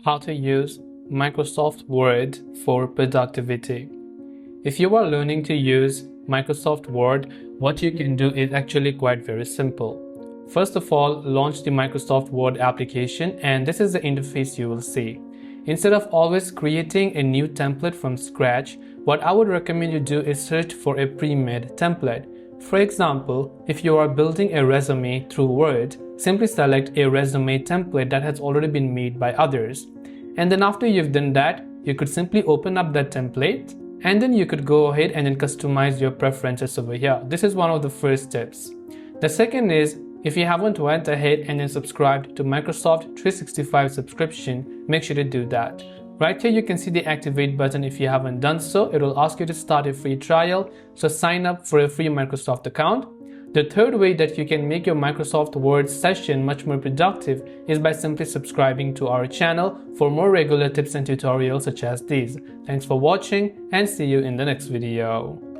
How to use Microsoft Word for productivity. If you are learning to use Microsoft Word, what you can do is actually quite very simple. First of all, launch the Microsoft Word application, and this is the interface you will see. Instead of always creating a new template from scratch, what I would recommend you do is search for a pre-made template. For example, if you are building a resume through Word, simply select a resume template that has already been made by others. And then after you've done that, you could simply open up that template, and then you could go ahead and then customize your preferences over here. This is one of the first steps. The second is, if you haven't went ahead and then subscribed to Microsoft 365 subscription, make sure to do that. Right here you can see the activate button. If you haven't done so, it will ask you to start a free trial, so sign up for a free Microsoft account. The third way that you can make your Microsoft Word session much more productive is by simply subscribing to our channel for more regular tips and tutorials such as these. Thanks for watching, and see you in the next video.